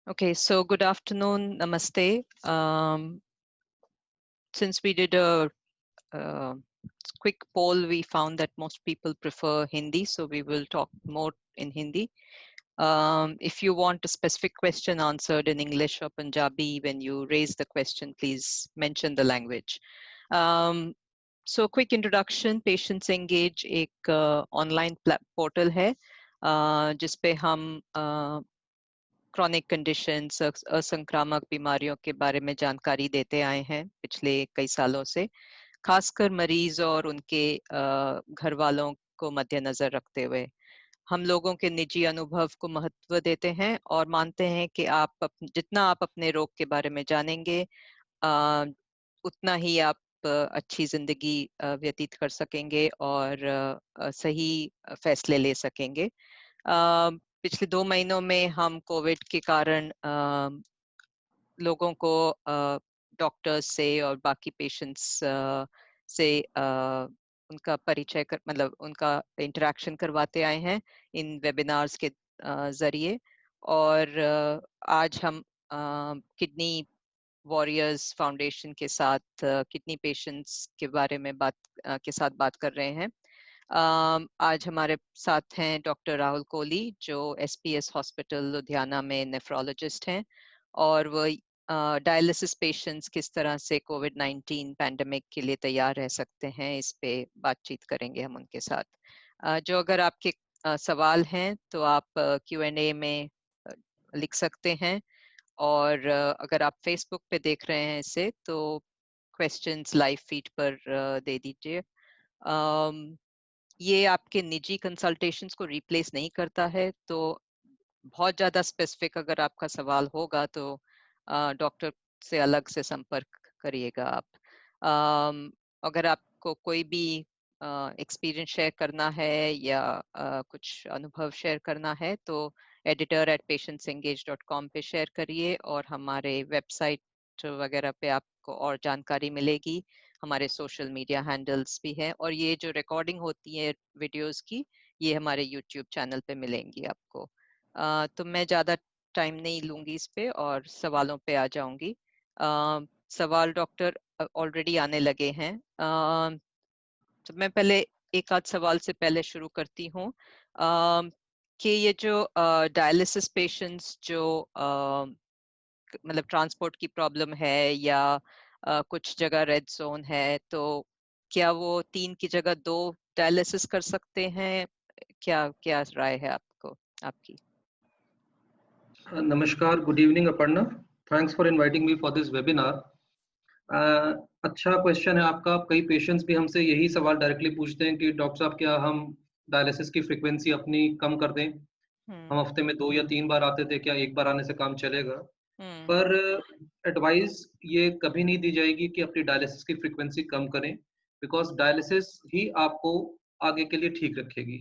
Okay, so good afternoon, namaste. Since we did a quick poll, we found that most people prefer Hindi, so we will talk more in Hindi. If you want a specific question answered in English or Punjabi, when you raise the question, please mention the language. So quick introduction, Patients Engage एक online portal है जिसपे हम chronic conditions, असंक्रामक बीमारियों के बारे में जानकारी देते आए हैं पिछले कई सालों से, खासकर मरीज और उनके घर वालों को मद्देनजर रखते हुए। हम लोगों के निजी अनुभव को महत्व देते हैं और मानते हैं कि जितना आप अपने रोग के बारे में जानेंगे, उतना ही आप अच्छी जिंदगी व्यतीत कर सकेंगे और सही फैसले ले सकेंगे। पिछले 2 महीनों में हम कोविड के कारण लोगों को डॉक्टर्स से और बाकी पेशेंट्स से उनका परिचय मतलब उनका इंटरेक्शन करवाते आए हैं इन वेबिनार्स के जरिए। और आज हम किडनी वॉरियर्स फाउंडेशन के साथ किडनी पेशेंट्स के बारे में बात कर रहे हैं। आज हमारे साथ हैं डॉक्टर राहुल कोहली, जो एसपीएस हॉस्पिटल लुधियाना में नेफ्रोलॉजिस्ट हैं, और वो डायलिसिस पेशेंट्स किस तरह से कोविड-19 पैंडेमिक के लिए तैयार रह सकते हैं, इस पे बातचीत करेंगे हम उनके साथ। जो अगर आपके सवाल हैं तो आप Q&A में लिख सकते हैं, और अगर आप फेसबुक पे देख रहे हैं इसे तो क्वेश्चंस लाइव फीड पर दे दीजिए। ये आपके निजी कंसल्टेशंस को रिप्लेस नहीं करता है, तो बहुत ज़्यादा स्पेसिफिक अगर आपका सवाल होगा तो डॉक्टर से अलग से संपर्क करिएगा आप। अगर आपको कोई भी एक्सपीरियंस शेयर करना है या कुछ अनुभव शेयर करना है तो editor@patientsengage.com पे शेयर करिए, और हमारे वेबसाइट वगैरह पे आपको और जानकारी मिलेगी। हमारे सोशल मीडिया हैंडल्स भी हैं, और ये जो रिकॉर्डिंग होती है वीडियोस की, ये हमारे यूट्यूब चैनल पे मिलेंगी आपको। तो मैं ज़्यादा टाइम नहीं लूंगी इस पे और सवालों पे आ जाऊंगी। सवाल डॉक्टर ऑलरेडी आने लगे हैं। तो मैं पहले एक आध सवाल से पहले शुरू करती हूँ कि ये जो डायलिसिस पेशेंट्स जो मतलब ट्रांसपोर्ट की प्रॉब्लम है या कुछ जगह रेड जोन है, तो क्या वो 3 की जगह 2 डायलिसिस कर सकते हैं? क्या क्या राय है आपकी? नमस्कार, good evening Aparna. Thanks for inviting me for this webinar. अच्छा क्वेश्चन है आपका। कई पेशेंट्स भी हमसे यही सवाल डायरेक्टली पूछते हैं कि डॉक्टर साहब क्या हम डायलिसिस की फ्रीक्वेंसी अपनी कम कर दें? हम हफ्ते में 2 या 3 बार आते थे, क्या एक बार आने से काम चलेगा? पर एडवाइस ये कभी नहीं दी जाएगी कि अपनी डायलिसिस की फ्रीक्वेंसी कम करें, बिकॉज डायलिसिस ही आपको आगे के लिए ठीक रखेगी।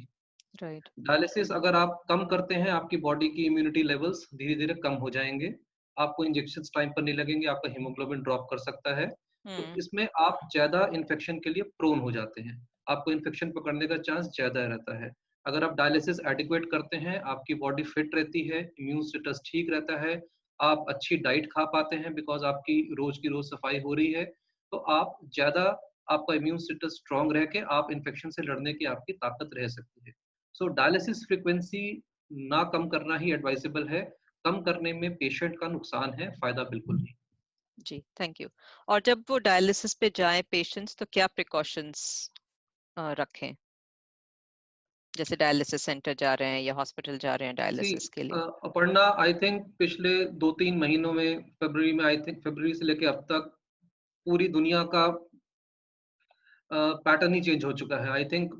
राइट। डायलिसिस अगर आप कम करते हैं, आपकी बॉडी की इम्यूनिटी लेवल्स धीरे धीरे कम हो जाएंगे, आपको इंजेक्शन टाइम पर नहीं लगेंगे, आपका हीमोग्लोबिन ड्रॉप कर सकता है। तो इसमें आप ज्यादा इन्फेक्शन के लिए प्रोन हो जाते हैं, आपको इन्फेक्शन पकड़ने का चांस ज्यादा रहता है। अगर आप डायलिसिस एडिक्वेट करते हैं, आपकी बॉडी फिट रहती है, इम्यून स्टेटस ठीक रहता है, आप अच्छी डाइट खा पाते हैं बिकॉज आपकी रोज की रोज सफाई हो रही है, तो आप ज्यादा, आपका इम्यून स्टेटस स्ट्रांग रह के आप इन्फेक्शन से लड़ने की आपकी ताकत रह सकती है। सो डायलिसिस फ्रीक्वेंसी ना कम करना ही एडवाइजेबल है। कम करने में पेशेंट का नुकसान है, फायदा बिल्कुल नहीं। जी, थैंक यू। और जब वो डायलिसिस पे जाए पेशेंट्स, तो क्या प्रिकॉशंस रखें? जैसे डायलिसिस सेंटर जा रहे हैं या हॉस्पिटल जा रहे हैं डायलिसिस के लिए। अपर्णा, आई थिंक पिछले 2-3 महीनों में, फरवरी में, आई थिंक फरवरी से लेके अब तक पूरी दुनिया का पैटर्न ही चेंज हो चुका है। आई थिंक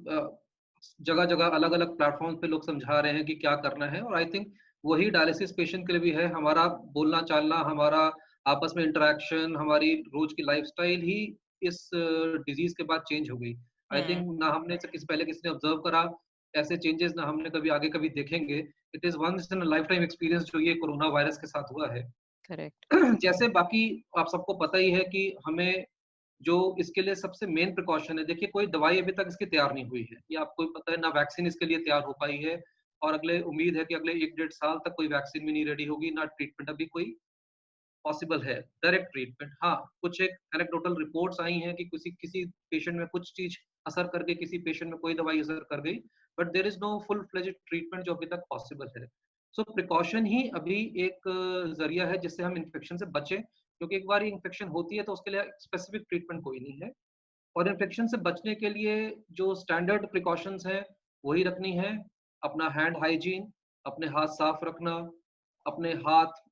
जगह जगह अलग अलग प्लेटफॉर्म पे लोग समझा रहे हैं कि क्या करना है, और आई थिंक वही डायलिसिस पेशेंट के लिए भी है। हमारा बोलना चालना, हमारा आपस में इंटरेक्शन, हमारी रोज की लाइफस्टाइल ही इस डिजीज के बाद चेंज हो गई। आई थिंक ना हमने से किसी पहले किसी ने ऑब्जर्व करा ऐसे चेंजेस, ना हमने कभी आगे कभी देखेंगे। It is once in life time experience जो ये कोरोना वायरस के साथ हुआ है। करेक्ट। जैसे बाकी आप सबको पता ही है कि हमें जो इसके लिए सबसे मेन प्रिकॉशन है, देखिए कोई दवाई अभी तक इसकी तैयार नहीं हुई है, ये आपको भी पता है, ना वैक्सीन इसके लिए तैयार हो पाई है, और अगले उम्मीद है कि अगले 1-1.5 साल तक कोई वैक्सीन भी नहीं रेडी होगी, ना ट्रीटमेंट अभी कोई पॉसिबल है, डायरेक्ट ट्रीटमेंट। हाँ, कुछ एक एनेक्डोटल रिपोर्ट्स आई हैं कि किसी किसी पेशेंट में कुछ चीज़ असर कर गई, किसी पेशेंट में कोई दवाई असर कर गई, but there is no full fledged treatment जो अभी तक पॉसिबल है। सो प्रिकॉशन ही अभी एक ज़रिया है जिससे हम इन्फेक्शन से बचें, क्योंकि एक बार ये इन्फेक्शन होती है तो उसके लिए स्पेसिफिक ट्रीटमेंट कोई नहीं है। और इन्फेक्शन से बचने के लिए जो स्टैंडर्ड प्रिकॉशंस हैं, वही रखनी है। अपना हैंड हाइजीन, अपने हाथ साफ रखना, अपने हाथ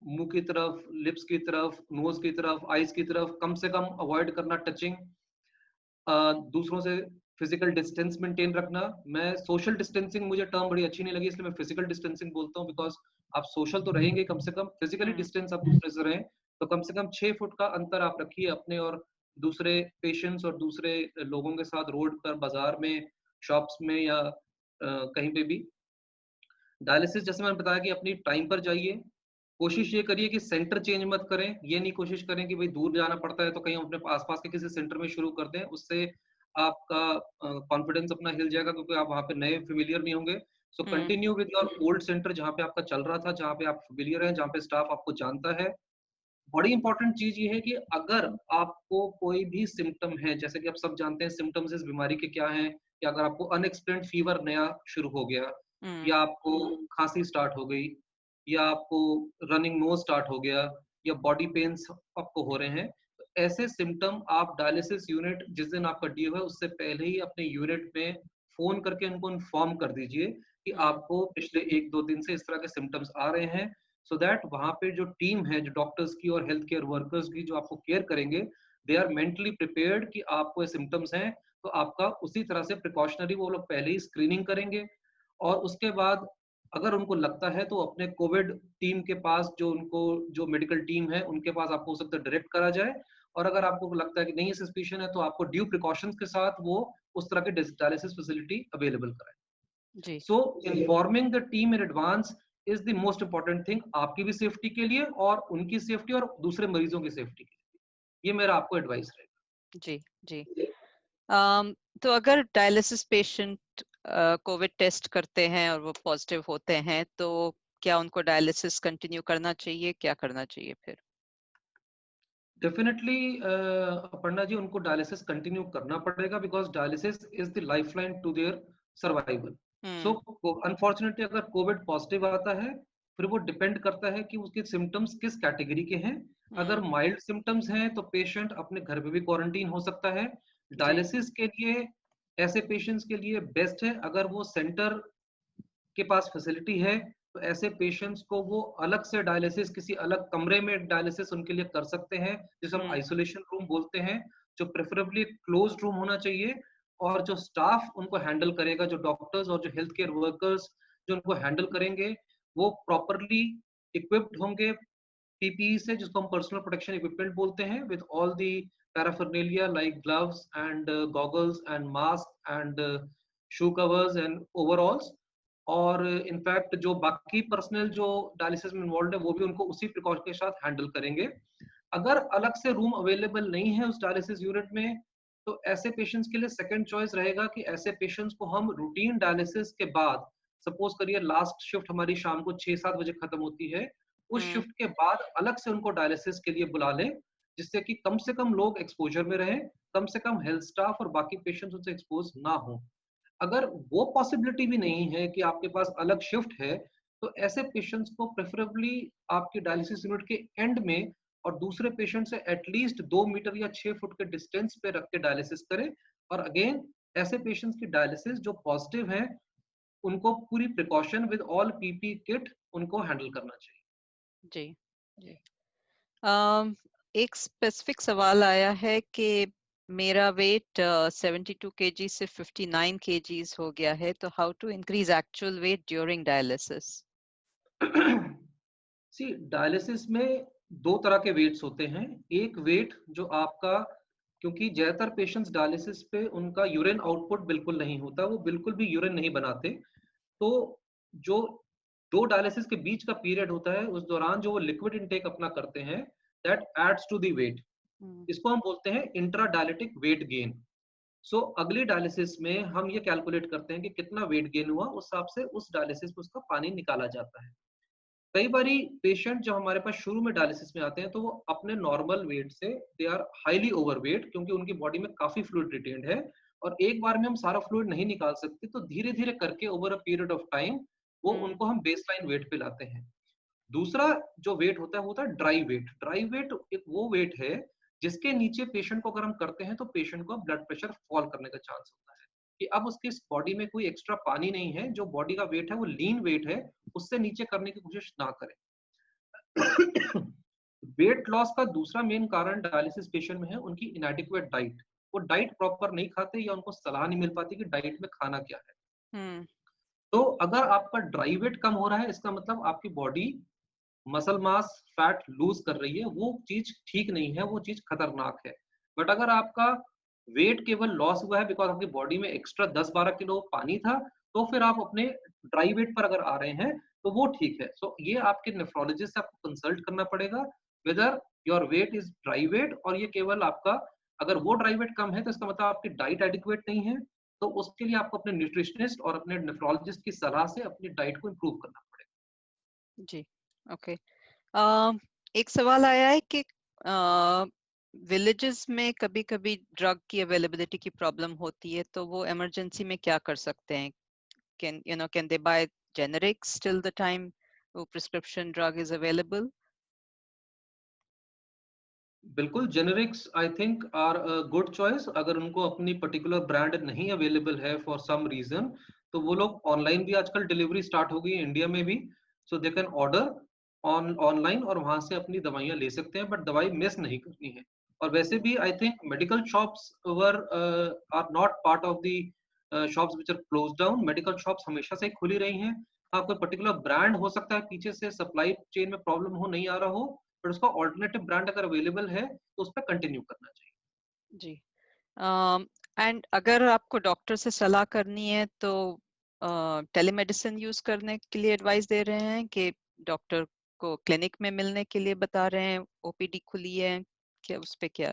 मुंह की तरफ, लिप्स की तरफ, नोज की तरफ, आईज की तरफ कम से कम अवॉइड करना टचिंग। दूसरों से फिजिकल डिस्टेंस मेंटेन रखना। मैं सोशल डिस्टेंसिंग, मुझे टर्म बड़ी अच्छी नहीं लगी, इसलिए मैं फिजिकल डिस्टेंसिंग बोलता हूँ, बिकॉज आप सोशल तो रहेंगे, कम से कम फिजिकली डिस्टेंस आप दूसरे से रहें। तो कम से कम 6 फुट का अंतर आप रखिए अपने और दूसरे पेशेंट्स और दूसरे लोगों के साथ, रोड पर, बाजार में, शॉप्स में या कहीं पे भी। डायलिसिस जैसे मैंने बताया कि अपनी टाइम पर जाइए। कोशिश ये करिए कि सेंटर चेंज मत करें। ये नहीं कोशिश करें कि भाई दूर जाना पड़ता है तो कहीं अपने आस-पास के किसी सेंटर में शुरू कर दें। उससे आपका कॉन्फिडेंस अपना हिल जाएगा, क्योंकि आप वहाँ पे नए फ़ैमिलियर नहीं होंगे। So continue with your old centre जहाँ पे आपका चल रहा था, जहाँ पे आप फ़ैमिलियर हैं, जहाँ पे स्टाफ आपको जानता है। बड़ी इंपॉर्टेंट चीज़ ये है कि अगर आपको कोई भी सिम्पटम है, जैसे कि आप सब जानते हैं सिम्पटम्स इस बीमारी के क्या हैं, कि अगर आपको अनएक्सप्लेन्ड फीवर नया शुरू हो गया, या आपको खांसी स्टार्ट हो गई, या आपको रनिंग नोज स्टार्ट हो गया, या बॉडी पेन्स आपको हो रहे हैं, तो ऐसे सिम्पटम आप डायलिसिस यूनिट जिस दिन आपका ड्यू है उससे पहले ही अपने यूनिट में फोन करके उनको इन्फॉर्म कर दीजिए कि आपको पिछले 1-2 दिन से इस तरह के सिम्टम्स आ रहे हैं, सो दैट वहाँ पे जो टीम है, जो डॉक्टर्स की और हेल्थ केयर वर्कर्स की जो आपको केयर करेंगे, दे आर मेंटली प्रिपेयर्ड कि आपको ये सिम्टम्स हैं, तो आपका उसी तरह से प्रिकॉशनरी वो लोग पहले ही स्क्रीनिंग करेंगे। और उसके बाद अगर उनको लगता है तो अपने कोविड टीम के पास, जो उनको जो मेडिकल टीम है उनके पास आपको हो सकता है डायरेक्ट करा जाए। और अगर आपको लगता है कि नहीं सस्पिशन है, तो आपको ड्यू प्रिकॉशंस के साथ वो उस तरह के डायलिसिस फैसिलिटी अवेलेबल कराएं। जी। So informing the team in advance is the most important thing, आपकी भी सेफ्टी के लिए और उनकी सेफ्टी और दूसरे मरीजों की सेफ्टी के लिए। ये मेरा आपको एडवाइस रहेगा। जी। जी। तो अगर डायलिसिस पेशेंट कोविड टेस्ट करते हैं और वो पॉजिटिव होते हैं, तो क्या उनको डायलिसिस कंटिन्यू करना चाहिए, क्या करना चाहिए फिर? डेफिनेटली अपर्णा जी, उनको डायलिसिस कंटिन्यू करना पड़ेगा, because dialysis is the lifeline to their survival. So unfortunately अगर कोविड पॉजिटिव आता है, फिर वो डिपेंड करता है कि उसके सिम्टम्स किस कैटेगरी के हैं। अगर माइल्ड सिम्टम्स हैं तो पेशेंट अपने घर पे भी क्वारंटीन हो सकता है। जी। डायलिसिस के लिए ऐसे पेशेंट्स के लिए बेस्ट है अगर वो सेंटर के पास फैसिलिटी है, तो ऐसे पेशेंट्स को वो अलग से डायलिसिस किसी अलग कमरे में डायलिसिस उनके लिए कर सकते हैं, जिसे हम आइसोलेशन रूम बोलते हैं, जो प्रेफरेबली क्लोज्ड रूम होना चाहिए। और जो स्टाफ उनको हैंडल करेगा, जो डॉक्टर्स और जो हेल्थ केयर वर्कर्स जो उनको हैंडल करेंगे, वो प्रॉपरली इक्विप्ड होंगे पीपीई से, जिसको हम पर्सनल प्रोटेक्शन इक्विपमेंट बोलते हैं, with all the paraphernalia like gloves and goggles and mask and shoe covers and ओवरऑल्स। और इनफैक्ट जो बाकी पर्सनल जो डायलिसिस में इन्वॉल्व है, वो भी उनको उसी प्रिकॉशन के साथ हैंडल करेंगे। अगर अलग से रूम अवेलेबल नहीं है उस डायलिसिस यूनिट में, तो ऐसे पेशेंट्स के लिए सेकंड चॉइस रहेगा कि ऐसे पेशेंट्स को हम रूटीन डायलिसिस के बाद, सपोज करिए लास्ट शिफ्ट हमारी शाम को 6-7 बजे खत्म होती है, उस शिफ्ट के बाद अलग से उनको डायलिसिस के लिए बुला लें, जिससे कि कम से कम लोग एक्सपोजर में रहें, कम से कम हेल्थ स्टाफ और बाकी पेशेंट्स उनसे एक्सपोज ना हो। अगर वो पॉसिबिलिटी भी नहीं है कि आपके पास अलग शिफ्ट है, तो ऐसे पेशेंट्स को प्रेफरेबली आपके डायलिसिस यूनिट के एंड में और दूसरे पेशेंट से एटलीस्ट 2 मीटर या 6 फुट के डिस्टेंस पे रख के डायलिसिस करें। और अगेन, ऐसे पेशेंट्स की डायलिसिस जो पॉजिटिव हैं, उनको पूरी precaution with all PP kit उनको हैंडल करना चाहिए। जी। जी। एक स्पेसिफिक सवाल आया है कि मेरा वेट 72 केजी से 59 केजीज हो गया है, तो how to increase actual weight during dialysis? See, dialysis में 2 तरह के वेट्स होते हैं। एक वेट जो आपका, क्योंकि ज्यादातर पेशेंट्स डायलिसिस पे उनका यूरिन आउटपुट बिल्कुल नहीं होता, वो बिल्कुल भी यूरिन नहीं बनाते। तो जो 2 डायलिसिस के बीच का पीरियड होता है, उस दौरान जो वो लिक्विड इनटेक अपना करते हैं, that adds to the weight. इसको हम बोलते हैं intra dialytic weight gain. So अगली डायलिसिस में हम ये कैलकुलेट करते हैं कि कितना वेट गेन हुआ, उस हिसाब से उस डायलिसिस में उसका पानी निकाला जाता है। कई बारी पेशेंट जो हमारे पास शुरू में डायलिसिस में आते हैं तो वो अपने नॉर्मल वेट से दे आर हाईली ओवरवेट, क्योंकि उनकी बॉडी में काफी फ्लूइड रिटेन्ड है, और एक बार में हम सारा फ्लूइड नहीं निकाल सकते, तो धीरे धीरे करके over a period of time वो उनको हम बेसलाइन वेट पे लाते हैं। दूसरा जो वेट होता है वो होता है ड्राई वेट। ड्राई वेट एक वो वेट है जिसके नीचे पेशेंट को अगर हम करते हैं तो पेशेंट को ब्लड प्रेशर फॉल करने का चांस होता है, कि अब उसकी बॉडी में कोई एक्स्ट्रा पानी नहीं है, जो बॉडी का वेट है वो लीन वेट है, उससे नीचे करने की कोशिश ना करें। वेट लॉस का दूसरा मेन कारण डायलिसिस पेशेंट में है उनकी इनएडिक्वेट डाइट। वो डाइट प्रॉपर नहीं खाते या उनको सलाह नहीं मिल पाती कि डाइट में खाना क्या है। तो अगर आपका ड्राई वेट कम हो रहा है, इसका मतलब आपकी body muscle mass fat loose कर रही है, वो चीज ठीक नहीं है, वो चीज खतरनाक है। बट अगर आपका वेट केवल लॉस हुआ है बिकॉज आपकी बॉडी में एक्स्ट्रा 10-12 किलो पानी था, तो फिर आप अपने ड्राई वेट पर अगर आ रहे हैं तो वो ठीक है। सो ये आपके नेफ्रोलॉजिस्ट से आपको कंसल्ट करना पड़ेगा whether your weight is dry weight, और ये केवल आपका, अगर वो ड्राई वेट कम है तो इसका मतलब आपकी डाइट एडिक्वेट नहीं है, तो उसके लिए आपको अपने न्यूट्रिशनिस्ट और अपने नेफ्रोलॉजिस्ट की सलाह से अपनी डाइट को इम्प्रूव करना पड़ेगा। जी, ओके। एक सवाल आया है कि विलेजेस में कभी कभी ड्रग की अवेलेबिलिटी की प्रॉब्लम होती है, तो वो इमरजेंसी में क्या कर सकते हैं? Can they buy generics till the time वो प्रिस्क्रिप्शन ड्रग इज अवेलेबल? बिल्कुल, generics I think are a good choice. अगर उनको अपनी पर्टिकुलर ब्रांड नहीं अवेलेबल है फॉर सम रीजन, तो वो लोग ऑनलाइन भी, आजकल डिलीवरी स्टार्ट हो गई है इंडिया में भी, सो दे कैन ऑर्डर ऑनलाइन और वहां से अपनी दवाइयां ले सकते हैं, बट दवाई मिस नहीं करनी है। और वैसे भी I think medical shops were are not part of the shops which are close down. Medical shops हमेशा से खुली रही हैं। हाँ, कोई पर्टिकुलर ब्रांड हो सकता है पीछे से सप्लाई चेन में प्रॉब्लम हो, नहीं आ रहा हो, पर उसका ऑल्टरनेटिव ब्रांड अगर अवेलेबल है तो उस पर कंटिन्यू करना चाहिए। जी। एंड अगर आपको डॉक्टर से सलाह करनी है तो टेलीमेडिसिन यूज करने के लिए एडवाइस दे रहे हैं कि डॉक्टर को क्लिनिक में मिलने के लिए बता रहे हैं, ओपीडी खुली है क्या, उस पे क्या?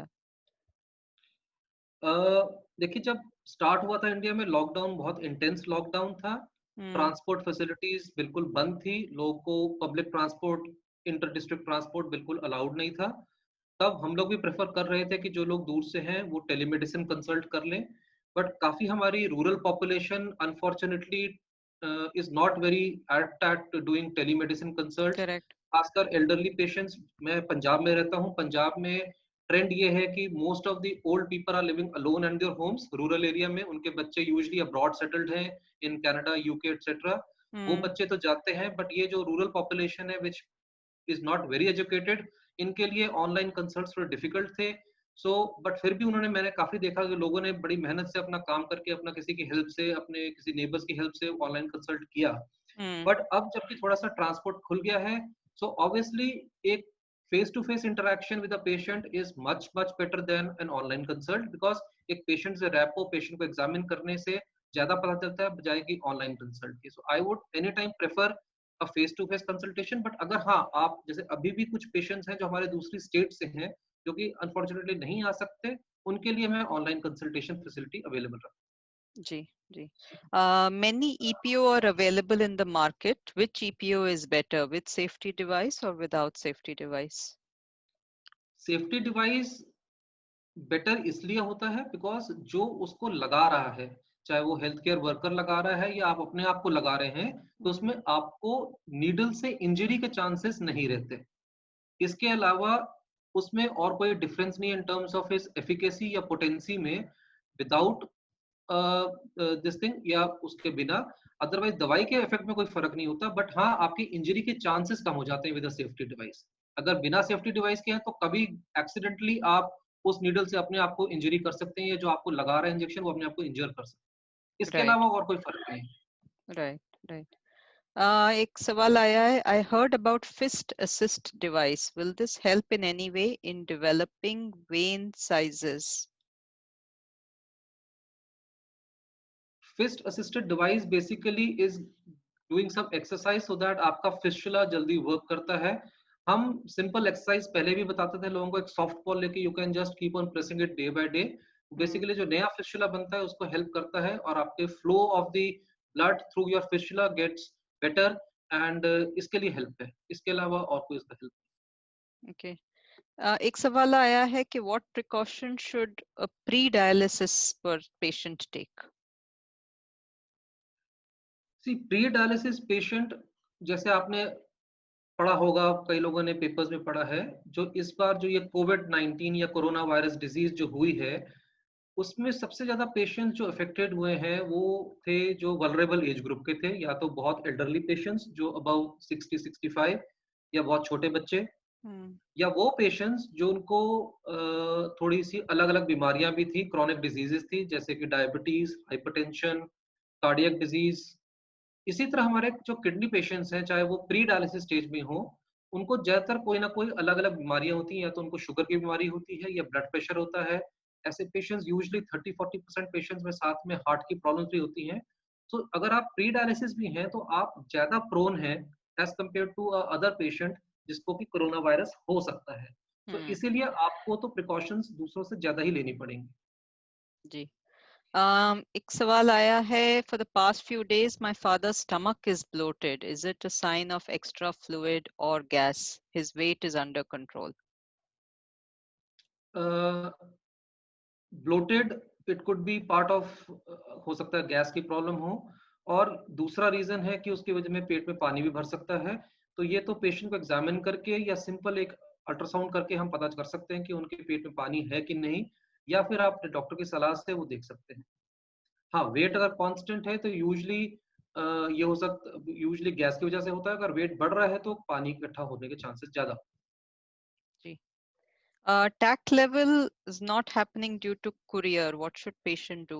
देखिए, जब स्टार्ट हुआ था इंडिया में लॉकडाउन, बहुत इंटेंस लॉकडाउन था। ट्रांसपोर्ट फैसिलिटीज बिल्कुल बंद थी, लोगों को public transport, inter district transport बिल्कुल अलाउड नहीं था। तब हम लोग भी प्रेफर कर रहे थे कि जो लोग दूर से हैं वो टेलीमेडिसिन कंसल्ट कर लें, बट काफी हमारी rural population unfortunately is not very at at doing telemedicine consult, correct. खासकर एल्डरली पेशेंट्स। मैं पंजाब में रहता हूँ, पंजाब में ट्रेंड ये है कि most of the old people are living alone at their homes rural area में। उनके बच्चे यूजुअली अब्रॉड सेटल्ड हैं इन कनाडा, यूके एटसेट्रा। वो बच्चे तो जाते हैं, बट ये जो रूरल पॉपुलेशन है which is not very educated, इनके लिए ऑनलाइन कंसल्ट्स थोड़े डिफिकल्ट थे। सो बट फिर भी उन्होंने, मैंने काफी देखा कि लोगों ने बड़ी मेहनत से अपना काम करके, अपना किसी की हेल्प से, अपने किसी नेबर्स की हेल्प से ऑनलाइन कंसल्ट किया। बट अब जबकि थोड़ा सा ट्रांसपोर्ट खुल गया है, सो ऑब्वियसली एक face to face interaction with a patient is much much better than an online consult, because एक पेशेंट से रैपो, पेशेंट को एग्जामिन करने से ज्यादा पता चलता है बजाय कि ऑनलाइन कंसल्ट की। So I would any time prefer a face to face consultation. But अगर हाँ, आप जैसे अभी भी कुछ पेशेंट्स हैं जो हमारे दूसरी स्टेट से हैं, जो कि अनफॉर्चुनेटली नहीं आ सकते, उनके लिए मैं ऑनलाइन कंसल्टेशन फैसिलिटी अवेलेबल रखता जी, जी। Many EPO are available in the market. Which EPO is better, with safety device or without safety device? हूँ। सेफ्टी डिवाइस बेटर इसलिए होता है बिकॉज जो उसको लगा रहा है, चाहे वो हेल्थ केयर वर्कर लगा रहा है या आप अपने आप को लगा रहे हैं, तो उसमें आपको नीडल से इंजरी के चांसेस नहीं रहते। इसके अलावा उसमें और कोई डिफरेंस नहीं इन टर्म्स ऑफ इस एफिकेसी या पोटेंसी में, विदाउट दिस थिंग या उसके बिना। अदरवाइज दवाई के इफेक्ट में कोई फर्क नहीं होता, बट हाँ, आपकी इंजरी के चांसेस कम हो जाते हैं विद सेफ्टी डिवाइस। अगर बिना सेफ्टी डिवाइस के हैं तो कभी एक्सीडेंटली आप उस नीडल से अपने आप को इंजरी कर सकते हैं, या जो आपको लगा रहा है इंजेक्शन वो अपने आप को इंजर कर सकते हैं। इसके Right, अलावा और कोई फर्क नहीं। right, right. एक सवाल आया है, I heard about fist assist device. Will this help in any way in developing vein sizes? Fist assisted device basically is doing some exercise so that आपका फिस्टुला जल्दी वर्क करता है। हम सिंपल एक्सरसाइज पहले भी बताते थे लोगों को, एक सॉफ्ट बॉल लेके you can just keep on pressing it day by day, basically जो नया फिस्टुला बनता है उसको हेल्प करता है और आपके flow of the blood through your fistula gets better and इसके लिए हेल्प है, इसके अलावा और कोई इसका हेल्प। ओके, एक सवाल आया है कि what precaution should a pre dialysis पर patient take? See pre dialysis patient, जैसे आपने पढ़ा होगा, कई लोगों ने पेपर्स में पढ़ा है, जो इस बार जो ये कोविड-19 या कोरोना वायरस डिजीज जो हुई है, उसमें सबसे ज़्यादा पेशेंट्स जो अफेक्टेड हुए हैं, वो थे जो वल्नरेबल एज ग्रुप के थे, या तो बहुत एल्डरली पेशेंट्स जो अबव 60-65, या बहुत छोटे बच्चे, या वो पेशेंट्स जो उनको थोड़ी-सी अलग-अलग बीमारियाँ भी थी, क्रोनिक डिजीज़ेज़ थी, जैसे कि डायबिटीज़, हाइपरटेंशन, कार्डियक डिजीज़। इसी तरह हमारे जो किडनी पेशेंट्स हैं, चाहे वो प्री डायलिसिस स्टेज में हों, उनको ज़्यादातर कोई ना कोई अलग-अलग बीमारियाँ होती हैं, या तो उनको शुगर की बीमारी होती है या ब्लड प्रेशर होता है। ऐसे पेशेंट्स यूजुअली 30-40% पेशेंट्स में साथ में हार्ट की प्रॉब्लम्स भी होती हैं। तो अगर आप प्री डायलिसिस भी हैं, तो आप ज़्यादा प्रोन हैं as compare to other patient जिसको कि कोरोना वायरस हो सकता है। तो इसीलिए आपको तो प्रिकॉशंस दूसरों से ज़्यादा ही लेनी पड़ेंगी। जी। एक सवाल आया है, for the past few days my father's stomach is bloated. Is it a sign of extra fluid or gas? His weight is under control. Bloated, it could be part of, हो सकता है गैस की problem हो, और दूसरा reason है कि उसकी वजह में पेट में पानी भी भर सकता है। तो ये तो पेशेंट को एग्जामिन करके या सिंपल एक अल्ट्रासाउंड करके हम पता कर सकते हैं कि उनके पेट में पानी है कि नहीं, या फिर आप डॉक्टर की सलाह से वो देख सकते हैं। हाँ, वेट अगर कांस्टेंट है तो यूजुअली ये हो सकता, यूजुअली गैस की वजह से होता है। अगर वेट बढ़ रहा है तो पानी इकट्ठा होने के चांसेस ज्यादा। जी। Tact level is not happening due to courier. What should patient do?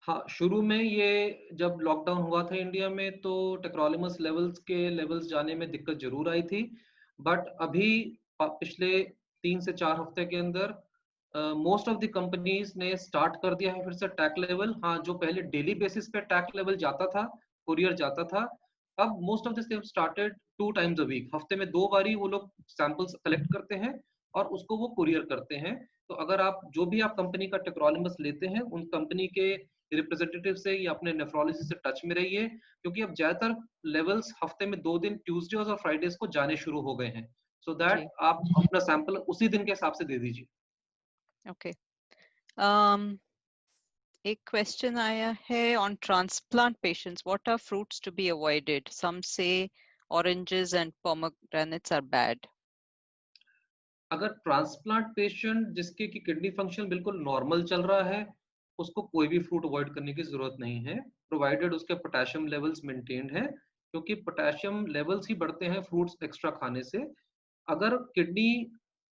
हाँ, शुरू में ये जब लॉकडाउन हुआ था इंडिया में, तो टेक्रोलिमस लेवल्स के लेवल्स जाने में दिक्कत ज़रूर आई थी। बट अभी पिछले 3 से 4 हफ्ते के अंदर मोस्ट ऑफ द कंपनीज़ ने स्टार्ट कर दिया है फिर से टैग लेवल। हाँ, जो पहले डेली बेसिस पे टैग लेवल जाता था, कुरियर जाता था, अब most of this they have started 2 times a week. हफ्ते में 2 बारी वो लोग सैंपल्स कलेक्ट करते हैं और उसको वो कुरियर करते हैं। तो अगर आप जो भी आप कंपनी का टेक्रोलिमस लेते हैं, उन कंपनी के रिप्रेजेंटेटिव से या अपने नेफ्रोलॉजिस्ट से टच में रहिए, क्योंकि अब ज्यादातर लेवल्स हफ्ते में 2 दिन ट्यूसडेज और फ्राइडेज को जाने शुरू हो गए हैं, सो दैट जी, आप अपना सैंपल उसी दिन के हिसाब से दे दीजिए। okay. एक क्वेश्चन आया है on transplant patients. What are fruits to be avoided? Some say oranges and pomegranates are bad. अगर ट्रांसप्लांट पेशेंट जिसके की किडनी फंक्शन बिल्कुल नॉर्मल चल रहा है, उसको कोई भी फ्रूट अवॉइड करने की जरूरत नहीं है, प्रोवाइडेड उसके पोटेशियम लेवल्स मेंटेन्ड है, क्योंकि पोटेशियम लेवल्स ही बढ़ते हैं फ्रूट्स एक्स्ट्रा खाने से। अगर किडनी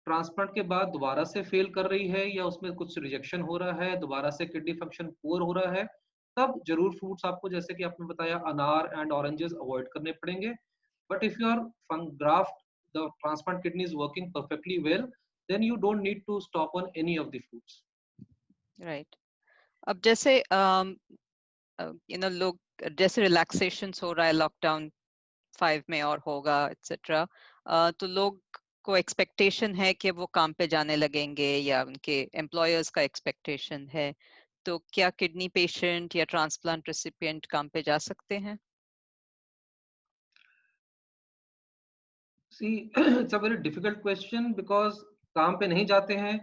ट्रांसप्लांट के बाद दोबारा से फेल कर रही है या उसमें कुछ रिजेक्शन हो रहा है, दोबारा से किडनी फंक्शन पुअर हो रहा है, तब जरूर फ्रूट्स आपको, जैसे कि आपने बताया, अनार एंड ऑरेंजेस अवॉइड करने पड़ेंगे। But if your graft, the transplant kidney is working perfectly well, then you don't need to stop on any of the fruits. Right. अब जैसे लोग जैसे रिलैक्सेशन हो रहा है लॉकडाउन 5 में और होगा एक्सेट्रा, तो लोग को एक्सपेक्टेशन है कि वो काम पे जाने लगेंगे या उनके एम्प्लॉयर्स का एक्सपेक्टेशन है, तो क्या किडनी पेशेंट या ट्रांसप्लांट रेसिपिएंट काम पे जा सकते हैं? See, it's a very difficult question because काम पे नहीं जाते हैं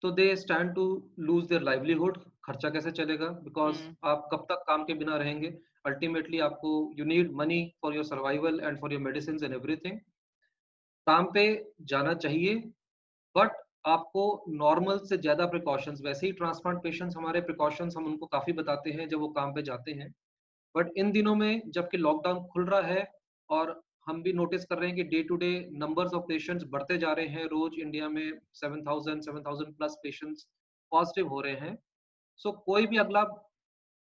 तो they stand to lose their livelihood। खर्चा कैसे चलेगा? Because आप कब तक काम के बिना रहेंगे? Ultimately आपको you need money for your survival and for your medicines and everything। काम पे जाना चाहिए, बट आपको नॉर्मल से ज़्यादा प्रिकॉशंस, वैसे ही ट्रांसप्लांट पेशेंट्स हमारे प्रिकॉशंस हम उनको काफ़ी बताते हैं जब वो काम पे जाते हैं। बट इन दिनों में जबकि लॉकडाउन खुल रहा है और हम भी नोटिस कर रहे हैं कि day to day numbers of patients बढ़ते जा रहे हैं, रोज इंडिया में 7,000 प्लस पेशेंट्स पॉजिटिव हो रहे हैं। सो कोई भी अगला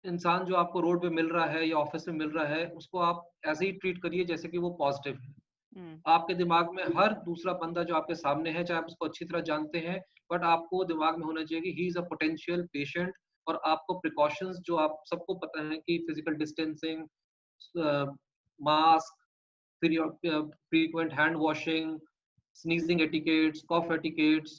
इंसान जो आपको रोड पे मिल रहा है या ऑफिस में मिल रहा है, उसको आप ऐसे ही ट्रीट करिए जैसे कि वो पॉजिटिव है। आपके दिमाग में हर दूसरा बंदा जो आपके सामने है, चाहे आप उसको अच्छी तरह जानते हैं, बट आपको दिमाग में होना चाहिए कि he is a potential patient. और आपको प्रिकॉशंस जो आप सबको पता है कि फिजिकल डिस्टेंसिंग, मास्क, फिर frequent hand washing, sneezing etiquettes, cough etiquettes,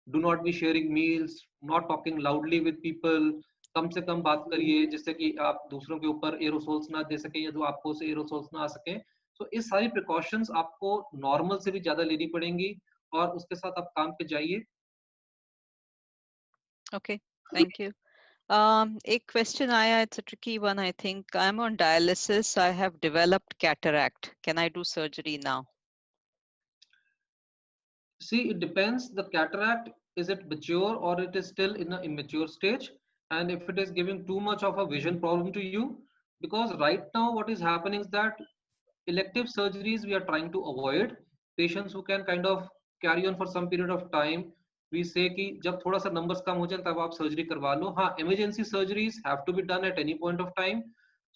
do not be sharing meals, not talking loudly with people, कम से कम बात करिए जिससे कि आप दूसरों के ऊपर एरोसोल्स ना दे सके या जो आपको से एरोसोल्स ना आ सके। तो इस सारी प्रिकॉशंस आपको नॉर्मल से भी ज्यादा लेनी पड़ेंगी और उसके साथ आप काम पे जाइए। Okay, thank you. A question आया, it's a tricky one, I think. I'm on dialysis. I have developed cataract. Can I do surgery now? See, it depends. The cataract, is it mature or it is still in an immature stage? And if it is giving too much of a vision problem to you, because right now what is happening is that elective surgeries we are trying to avoid. Patients who can kind of carry on for some period of time, we say कि जब थोड़ा सा numbers कम हो जाए तब आप surgery करवा लो। हाँ, emergency surgeries have to be done at any point of time.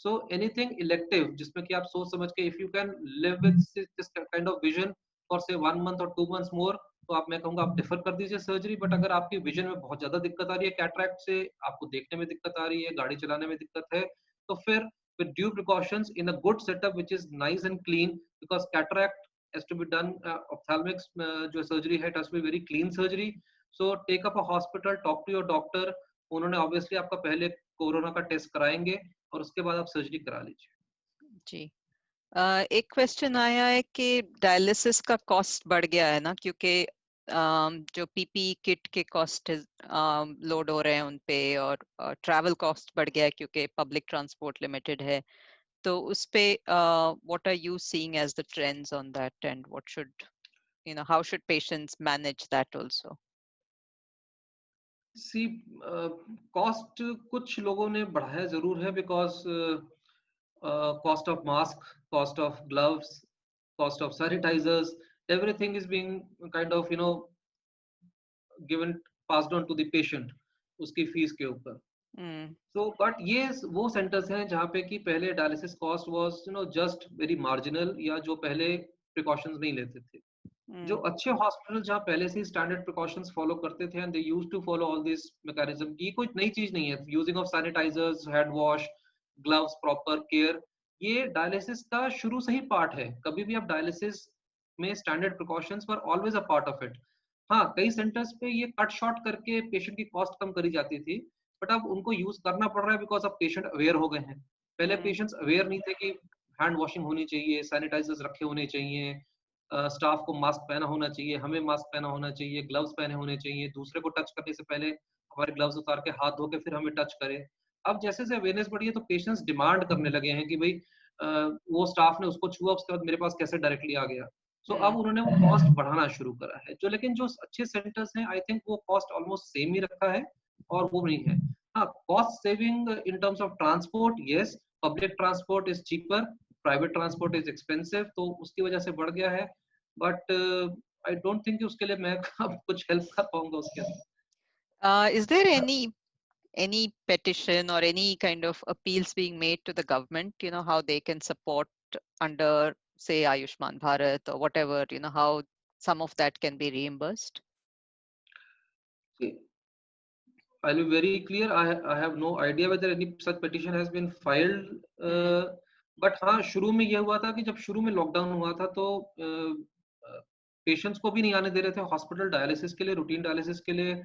So anything elective जिसमें कि आप सोच समझ के if you can live with this kind of vision for say 1 month or 2 months more, तो आप मैं कहूँगा आप डिफर कर दीजिए सर्जरी। बट अगर आपकी विजन में बहुत ज्यादा दिक्कत आ रही है कैटरैक्ट से, आपको देखने में दिक्कत आ रही है, गाड़ी चलाने में दिक्कत है, तो फिर with due precautions in a good setup which is nice and clean, because cataract has to be done, ophthalmics जो surgery है it has to be very clean surgery. So take up a hospital, talk to your doctor. उन्होंने obviously आपका पहले corona का test कराएंगे और उसके बाद आप सर्जरी करा लीजिए। जी। एक क्वेश्चन आया है कि डायलिसिस का कॉस्ट बढ़ गया है ना, क्योंकि जो पीपी किट के कॉस्ट लोड हो रहे हैं उन पे, और ट्रैवल कॉस्ट बढ़ गया है क्योंकि पब्लिक ट्रांसपोर्ट लिमिटेड है। तो उस पे what are you seeing as the trends on that, and what should how should patients manage that also? See cost कुछ लोगों ने बढ़ाया जरूर है, because cost of mask, cost of gloves, cost of sanitizers, everything is being kind of given, passed on to the patient उसकी fees के ऊपर। so but ये वो सेंटर्स हैं जहाँ पे कि पहले dialysis cost was just very marginal, या जो पहले प्रिकॉशंस नहीं लेते थे। जो अच्छे हॉस्पिटल जहाँ पहले से स्टैंडर्ड प्रिकॉशंस फॉलो करते थे and they used to follow all this mechanism, ये कोई नई चीज नहीं है। Using of sanitizers, hand wash, gloves, proper care, ये डायलिसिस का शुरू से ही पार्ट है। कभी भी आप डायलिसिस में standard precautions were always a part of it. हाँ, कई सेंटर्स पे ये कट शॉर्ट करके पेशेंट की कॉस्ट कम करी जाती थी, बट अब उनको यूज करना पड़ रहा है बिकॉज अब पेशेंट अवेयर हो गए हैं। पहले पेशेंट्स अवेयर नहीं थे कि हैंड वॉशिंग होनी चाहिए, सैनिटाइजर्स रखे होने चाहिए, स्टाफ को मास्क पहना होना चाहिए, हमें मास्क पहना होना चाहिए, ग्लव्स पहने होने चाहिए, दूसरे को टच करने से पहले हमारे ग्लव्स उतार के हाथ धो के फिर हमें टच करें। अब जैसे जैसे अवेयरनेस बढ़ी है तो पेशेंट्स डिमांड करने लगे हैं कि भाई वो स्टाफ ने उसको छुआ उसके बाद मेरे पास कैसे डायरेक्टली आ गया। सो अब उन्होंने वो कॉस्ट बढ़ाना शुरू करा है, जो लेकिन जो अच्छे सेंटर्स हैं आई थिंक वो कॉस्ट ऑलमोस्ट सेम ही रखा है और वो नहीं है। हाँ, cost saving in terms of transport, yes, public transport is cheaper, private transport is expensive, तो उसकी वजह से बढ़ गया है। बट आई डोंट थिंक उसके लिए मैं अब कुछ हेल्प कर पाऊंगा उसके अंदर। Is there any petition or any kind of appeals being made to the government, how they can support under, say, Ayushman Bharat or whatever, how some of that can be reimbursed? I'll be very clear, I have no idea whether any such petition has been filed, but हाँ, शुरू में यह हुआ था कि जब शुरू में लॉकडाउन हुआ था तो पेशेंट्स को भी नहीं आने दे रहे थे हॉस्पिटल डायलिसिस के लिए, रूटीन डायलिसिस के लिए।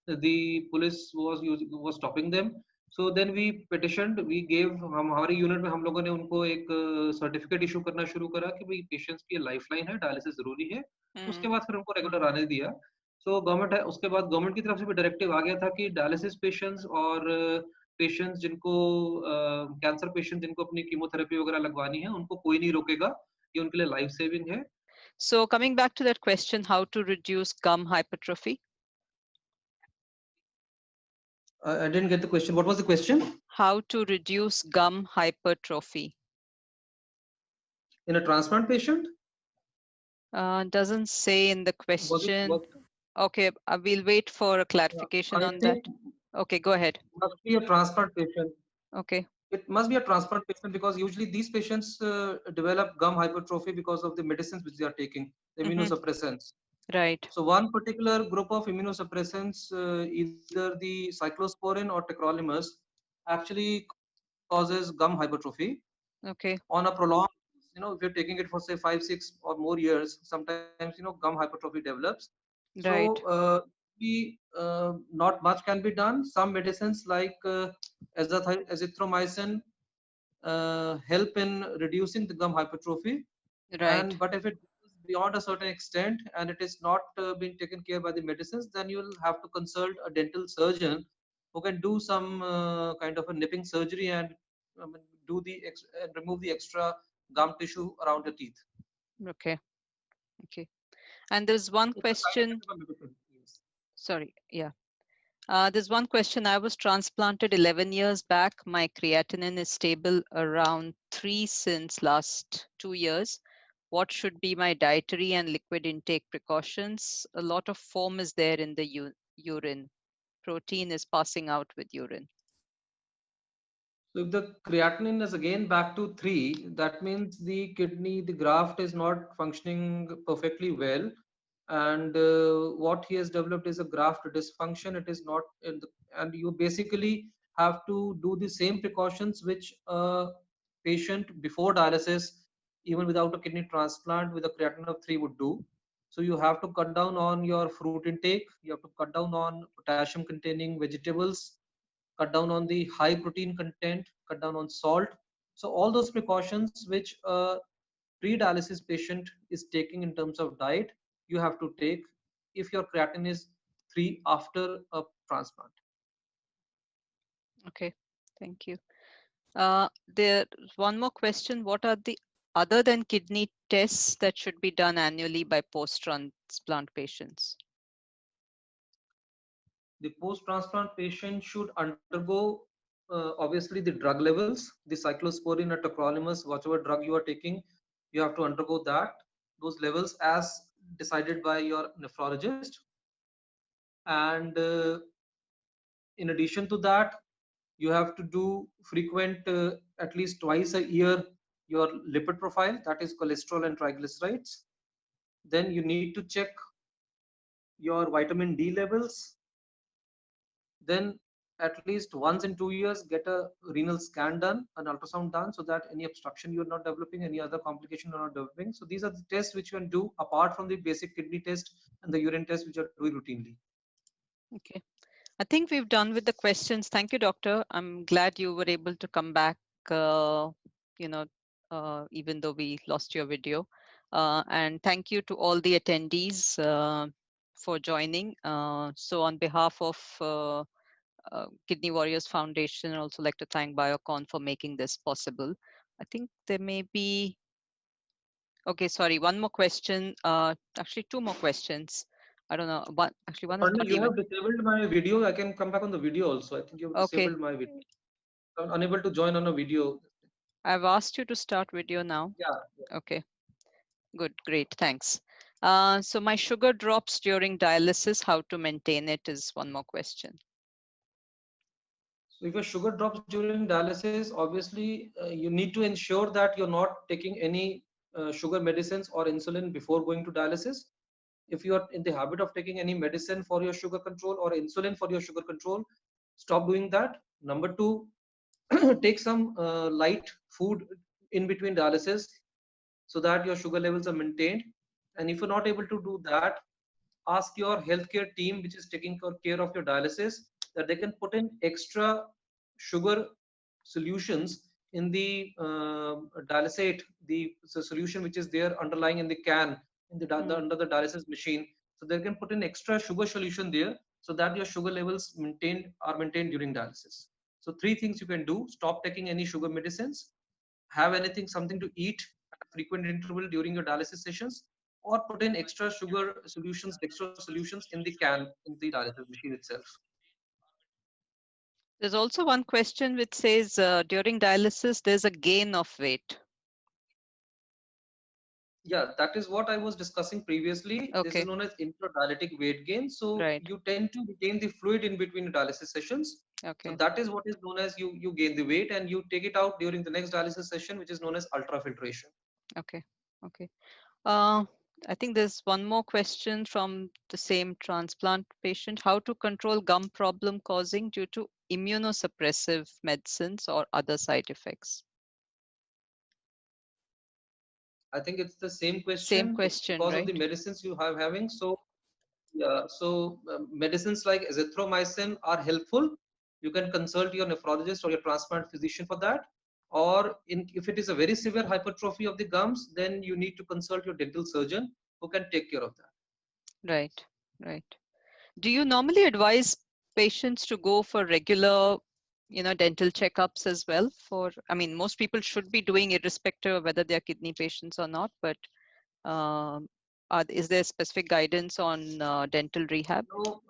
The police was stopping them. So then we petitioned, we gave, हम हमारे यूनिट में हम लोगों ने उनको एक सर्टिफिकेट इशू करना शुरू करा कि भाई पेशेंट्स की लाइफलाइन है, डायलिसिस जरूरी है। उसके बाद फिर उनको रेगुलर आने दिया। सो गवर्नमेंट है, उसके बाद गवर्नमेंट की तरफ से भी डायरेक्टिव आ गया था कि डायलिसिस पेशेंट्स और पेशेंट्स जिनको कैंसर पेशेंट जिनको अपनी कीमोथेरेपी वगैरह लगवानी है उनको कोई नहीं रोकेगा, ये उनके लिए लाइफ सेविंग है। So coming back to that question, how to reduce gum hypertrophy? I didn't get the question. What was the question? How to reduce gum hypertrophy? In a transplant patient? Doesn't say in the question. Okay, we'll wait for a clarification on that. Okay, go ahead. Must be a transplant patient. Okay. It must be a transplant patient because usually these patients develop gum hypertrophy because of the medicines which they are taking, the immunosuppressants. Right. So one particular group of immunosuppressants, either the cyclosporin or tacrolimus, actually causes gum hypertrophy. Okay. On a prolonged, if you're taking it for say 5, 6 or more years, sometimes gum hypertrophy develops. Right. So not much can be done. Some medicines like azithromycin help in reducing the gum hypertrophy. Right. But if it goes beyond a certain extent and it is not being taken care by the medicines, then you will have to consult a dental surgeon who can do some kind of a nipping surgery and remove the extra gum tissue around your teeth. Okay. Okay. And there's one It's a side question. effect of a medicine. Yes. Sorry. Yeah. There's one question. I was transplanted 11 years back. My creatinine is stable around 3 since last 2 years. What should be my dietary and liquid intake precautions? A lot of foam is there in the urine. Protein is passing out with urine. So if the creatinine is again back to 3, that means the kidney, the graft is not functioning perfectly well. And what he has developed is a graft dysfunction. It is not in the, and you basically have to do the same precautions which a patient before dialysis, even without a kidney transplant with a creatinine of 3 would do. So you have to cut down on your fruit intake. You have to cut down on potassium containing vegetables, cut down on the high protein content, cut down on salt. So all those precautions which a pre-dialysis patient is taking in terms of diet, you have to take if your creatinine is 3 after a transplant. Okay. Thank you. There's one more question. What are the other than kidney tests that should be done annually by post-transplant patients? The post-transplant patient should undergo obviously the drug levels, the cyclosporin or tacrolimus, whatever drug you are taking, you have to undergo that, those levels as decided by your nephrologist. And in addition to that, you have to do frequent at least twice a year your lipid profile, that is cholesterol and triglycerides. Then you need to check your vitamin D levels. Then at least once in 2 years get a renal scan done, an ultrasound done, so that any obstruction you're not developing, any other complication you're not developing. So these are the tests which you can do apart from the basic kidney test and the urine test which are doing routinely. Okay. I think we've done with the questions. Thank you, doctor. I'm glad you were able to come back, uh, you know, even though we lost your video. And thank you to all the attendees for joining. So on behalf of Kidney Warriors Foundation, I'd also like to thank Biocon for making this possible. I think there may be, okay, sorry, one more question. Actually, two more questions. I don't know. One is Arnav, not you even. have disabled my video. I can come back on the video also. I think you have Okay. disabled my video. I'm unable to join on a video. I've asked you to start video now. Yeah. Okay, good, great, thanks. So my sugar drops during dialysis, how to maintain it is one more question. So if your sugar drops during dialysis, obviously you need to ensure that you're not taking any sugar medicines or insulin before going to dialysis. If you are in the habit of taking any medicine for your sugar control or insulin for your sugar control, stop doing that. Number two, take some light food in between dialysis so that your sugar levels are maintained. And if you're not able to do that, ask your healthcare team which is taking care of your dialysis that they can put in extra sugar solutions in the dialysate, the solution which is there underlying in the can in Hmm. under the dialysis machine. So they can put in extra sugar solution there so that your sugar levels maintained during dialysis. So three things you can do: stop taking any sugar medicines, have anything something to eat at a frequent interval during your dialysis sessions, or put in extra sugar solutions, dextrose solutions in the can in the dialysis machine itself. There's also one question which says during dialysis, there's a gain of weight. Yeah, that is what I was discussing previously. This is Okay, known as intradialytic weight gain. So right, you tend to retain the fluid in between dialysis sessions. So okay, that is what is known as you gain the weight and you take it out during the next dialysis session, which is known as ultrafiltration. okay, okay. Uh, I think there's one more question from the same transplant patient. How to control gum problem causing due to immunosuppressive medicines or other side effects? I think it's the same Same question. It's question, because of the right? medicines you have having. So Yeah, so medicines like azithromycin are helpful. You can consult your nephrologist or your transplant physician for that. Or if it is a very severe hypertrophy of the gums, then you need to consult your dental surgeon who can take care of that. Right, right. Do you normally advise patients to go for regular, dental checkups as well? I mean, most people should be doing irrespective of whether they're kidney patients or not, but um, is there specific guidance on dental rehab? No,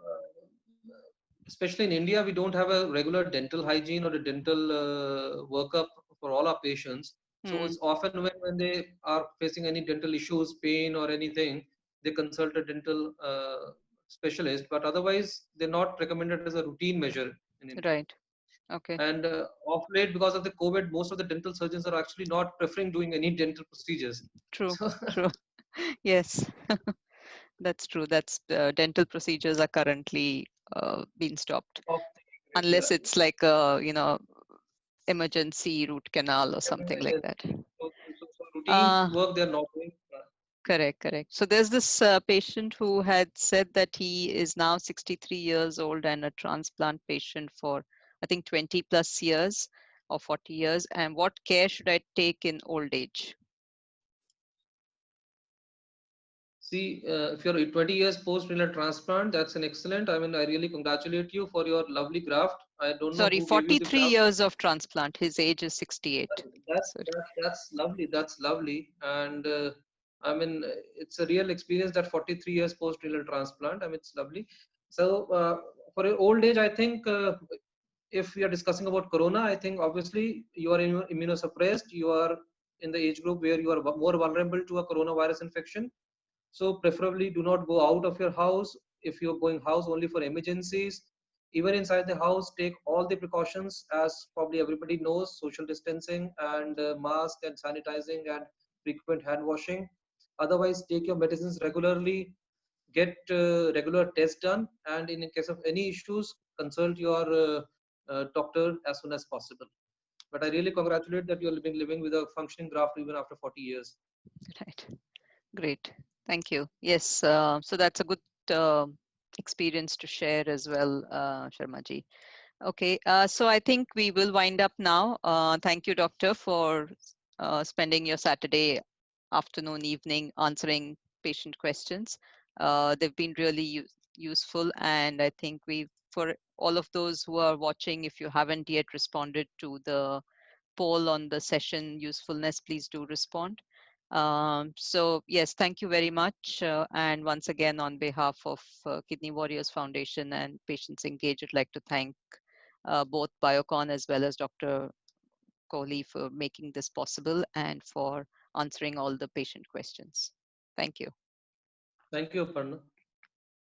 especially in India, we don't have a regular dental hygiene or a dental workup for all our patients. So Hmm. it's often when they are facing any dental issues, pain or anything, they consult a dental specialist. But otherwise, they're not recommended as a routine measure in India. Right. Okay. And of late, because of the COVID, most of the dental surgeons are actually not preferring doing any dental procedures. True. So True. Yes. That's true. That's dental procedures are currently being stopped of unless it's like a, emergency root canal or something like that. so routine Uh, work they're not doing. Correct, correct. So there's this patient who had said that he is now 63 years old and a transplant patient for, I think, 20 plus years or 40 years. And what care should I take in old age? See, if you're 20 years post-renal transplant, that's an excellent. I mean, I really congratulate you for your lovely graft. I don't know Sorry, who gave you the 43 graft. years of transplant. His age is 68. That's Sorry. that's lovely. That's lovely. And I mean, it's a real experience that 43 years post-renal transplant. I mean, it's lovely. So for your old age, I think if we are discussing about corona, I think obviously you are immunosuppressed. You are in the age group where you are more vulnerable to a coronavirus infection. So preferably do not go out of your house. If you're going house only for emergencies, even inside the house, take all the precautions as probably everybody knows, social distancing and mask and sanitizing and frequent hand washing. Otherwise, take your medicines regularly, get regular tests done, and in case of any issues, consult your doctor as soon as possible. But I really congratulate that you're living with a functioning graft even after 40 years. Right. Great. Thank you. Yes. So that's a good uh, experience to share as well, Sharmaji. Okay, so I think we will wind up now. Thank you, Doctor, for spending your Saturday afternoon, evening answering patient questions. They've been really useful, and I think for all of those who are watching, if you haven't yet responded to the poll on the session usefulness, please do respond. So yes, thank you very much. And once again, on behalf of Kidney Warriors Foundation and Patients Engaged, I'd like to thank both Biocon as well as Dr. Kohli for making this possible and for answering all the patient questions. Thank you. Thank you, Aparna.